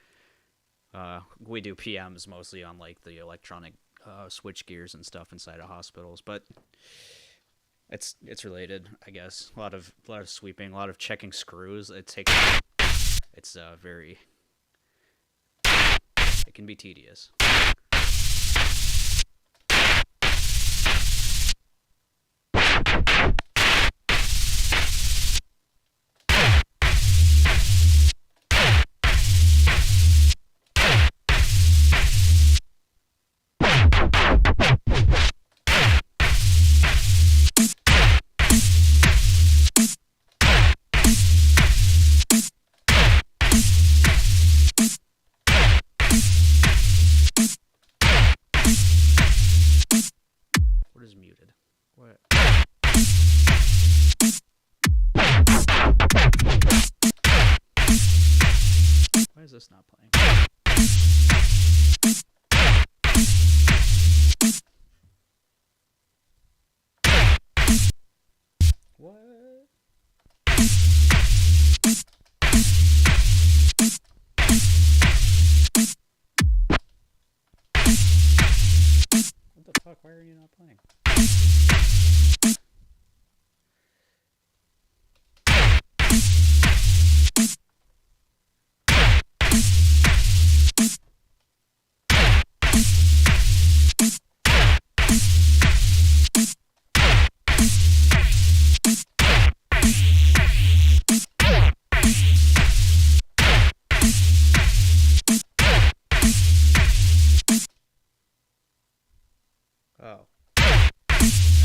We do PMs mostly on like the electronic switch gears and stuff inside of hospitals, but it's related, I guess. A lot of sweeping, a lot of checking screws. It's very, it can be tedious. What is muted? What? Why is this not playing? What? What the fuck? Why are you not playing? Oh.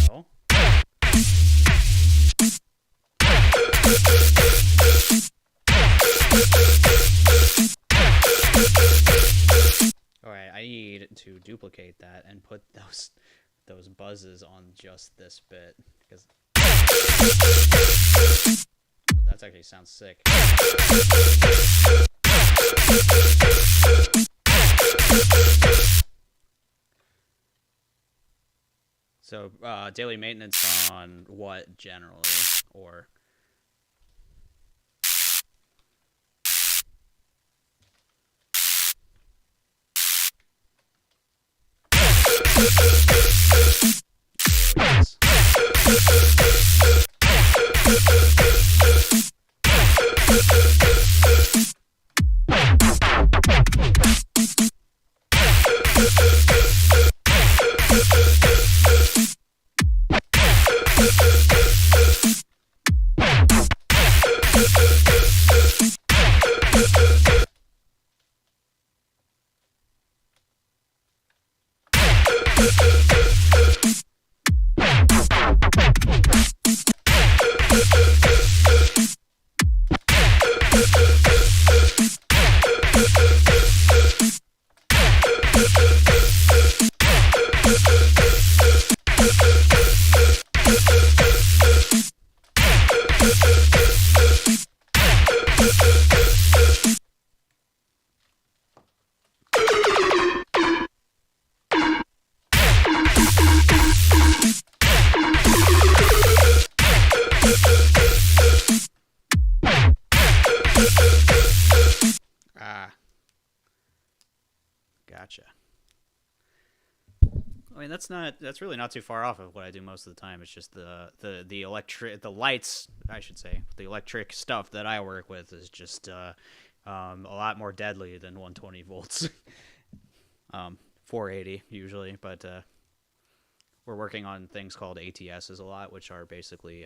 No. Alright, I need to duplicate that and put those buzzes on just this bit, because that actually sounds sick. So, daily maintenance on what generally, or gotcha. I mean, that's really not too far off of what I do most of the time. It's just the lights, I should say, the electric stuff that I work with is just a lot more deadly than 120 volts. 480 usually, but we're working on things called ATSs a lot, which are basically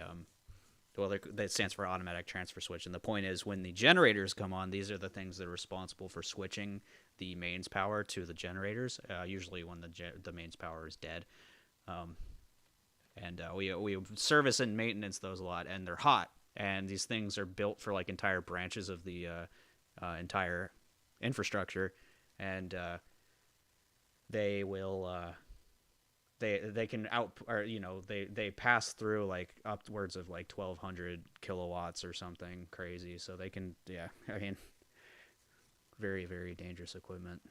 that stands for automatic transfer switch. And the point is, when the generators come on, these are the things that are responsible for switching the mains power to the generators. Usually when the mains power is dead, and we service and maintenance those a lot, and they're hot. And these things are built for like entire branches of the entire infrastructure, and they will. They can they pass through like upwards of like 1,200 kilowatts or something crazy. So they can, yeah, I mean, very, very dangerous equipment.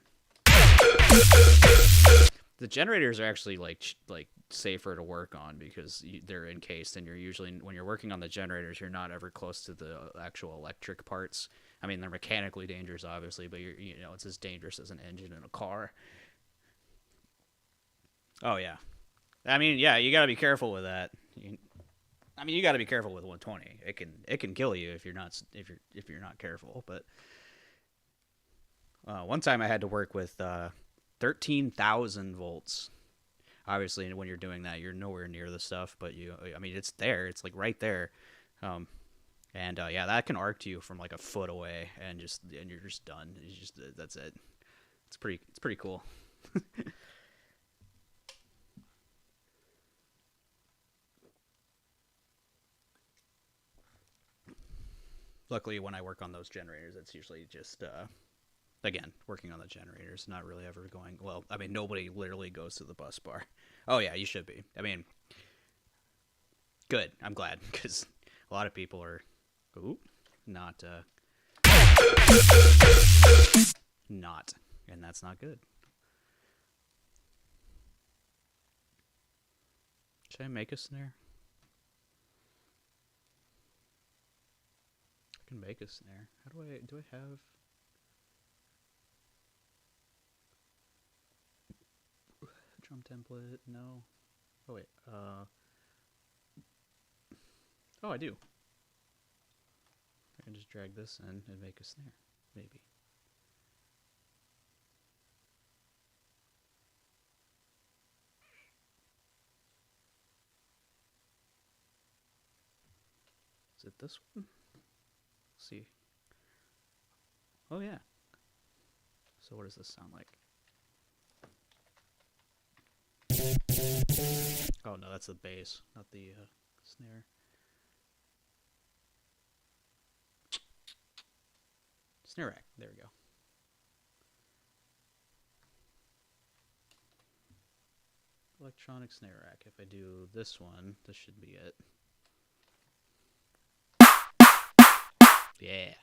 The The generators are actually like safer to work on because they're encased, and you're usually when you're working on the generators, you're not ever close to the actual electric parts. I mean, they're mechanically dangerous, obviously, but it's as dangerous as an engine in a car. Oh yeah, I mean, yeah, you got to be careful with that. You got to be careful with 120. It can kill you if you're not careful. But one time I had to work with 13,000 volts. Obviously, when you're doing that, you're nowhere near the stuff, but it's there. It's like right there. And yeah, that can arc to you from like a foot away, and you're just done. That's it. It's pretty cool. Luckily, when I work on those generators, it's usually just again working on the generators, not really ever going. Well, I mean, nobody literally goes to the bus bar. Oh yeah, you should be. I mean, good. I'm glad because a lot of people are, not, not, and that's not good. Should I make a snare? I can make a snare. How do I have? Drum template? No. Oh wait. Oh, I do. I can just drag this in and make a snare, maybe. Is it this one? Let's see. Oh yeah. So what does this sound like? Oh no, that's the bass, not the snare. Snare rack. There we go. Electronic snare rack. If I do this one, this should be it. Yeah.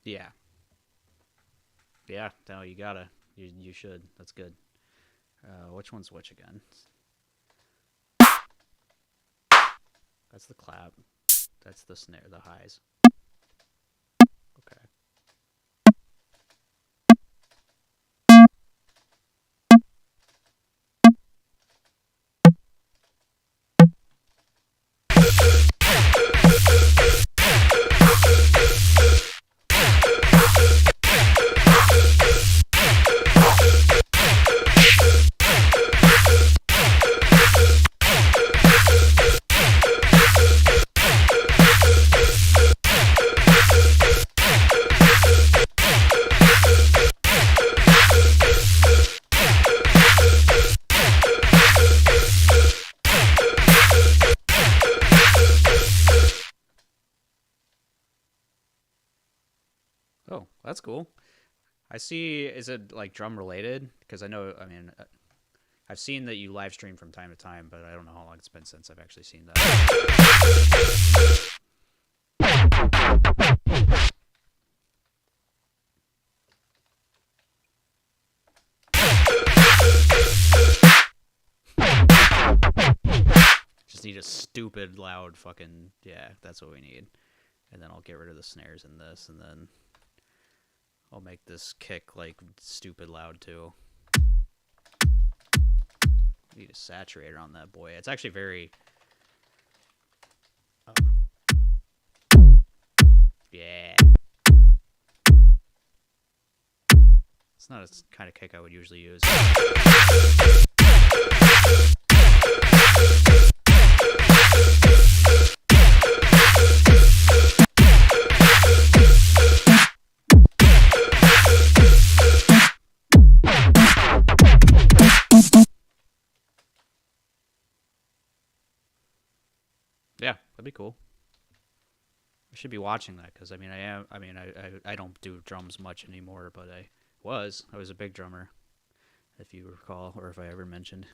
Yeah. Yeah, no, you gotta. You should. That's good. Which one's which again? That's the clap. That's the snare, the highs. Okay. Oh, that's cool. I see. Is it like drum related? Because I know. I mean, I've seen that you live stream from time to time, but I don't know how long it's been since I've actually seen that. Just need a stupid loud fucking, yeah, that's what we need. And then I'll get rid of the snares in this, and then I'll make this kick like stupid loud too. Need a saturator on that boy. It's actually very yeah. It's not a kind of kick I would usually use. Yeah, that'd be cool. I should be watching that because I mean I am. I mean I don't do drums much anymore, but I was. I was a big drummer, if you recall, or if I ever mentioned.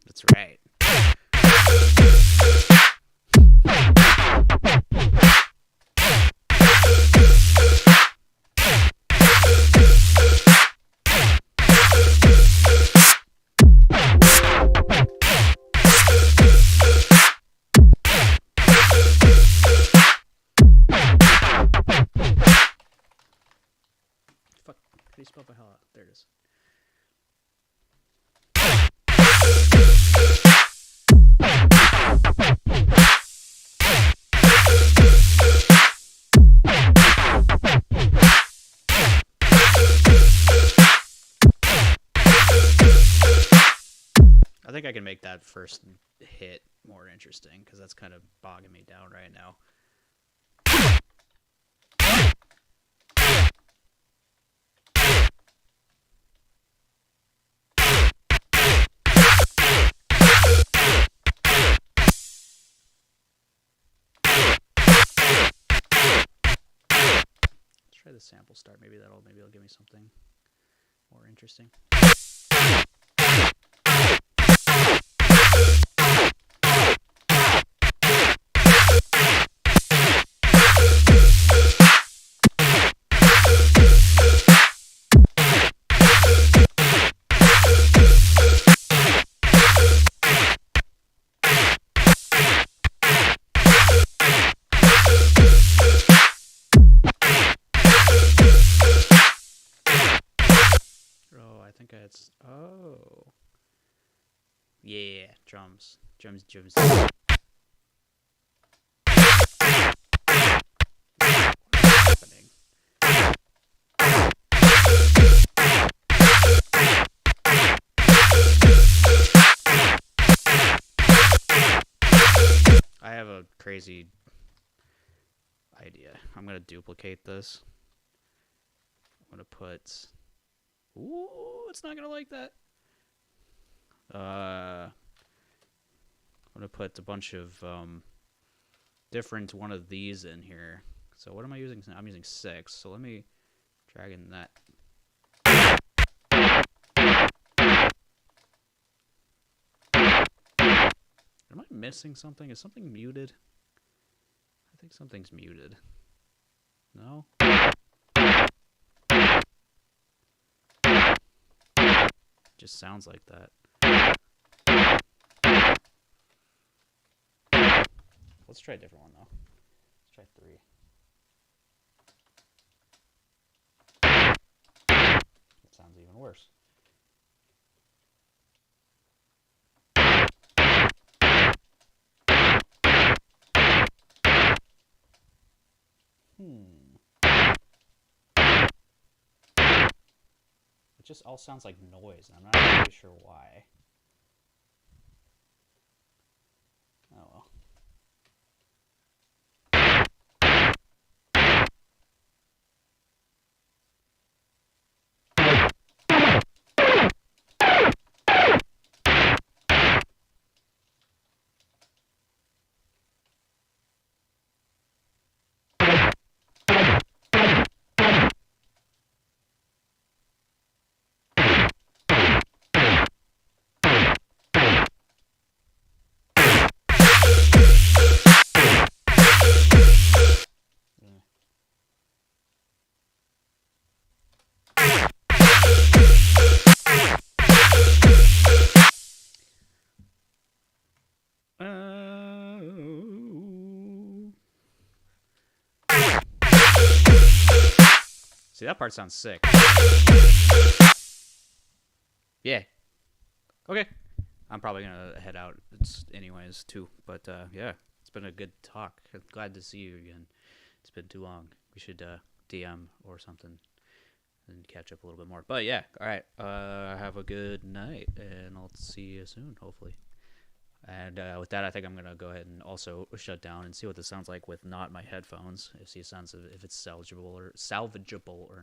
That's right. Fuck. How do you spell Valhalla? There it is. I think I can make that first hit more interesting because that's kind of bogging me down right now. Let's try the sample start. Maybe it'll give me something more interesting. Oh. Yeah, drums. Drums. What's happening? I have a crazy idea. I'm going to duplicate this. I'm going to put... Ooh, it's not going to like that. I'm going to put a bunch of different one of these in here. So what am I using? I'm using 6. So let me drag in that. Am I missing something? Is something muted? I think something's muted. No? Just sounds like that. Let's try a different one though. Let's try 3. That sounds even worse. It just all sounds like noise, and I'm not really sure why. Oh well. See, that part sounds sick. Yeah. Okay. I'm probably gonna head out anyways too. But yeah, it's been a good talk. Glad to see you again. It's been too long. We should DM or something and catch up a little bit more. But yeah, all right. Have a good night, and I'll see you soon, hopefully. And with that, I think I'm gonna go ahead and also shut down and see what this sounds like with not my headphones. See if it's salvageable or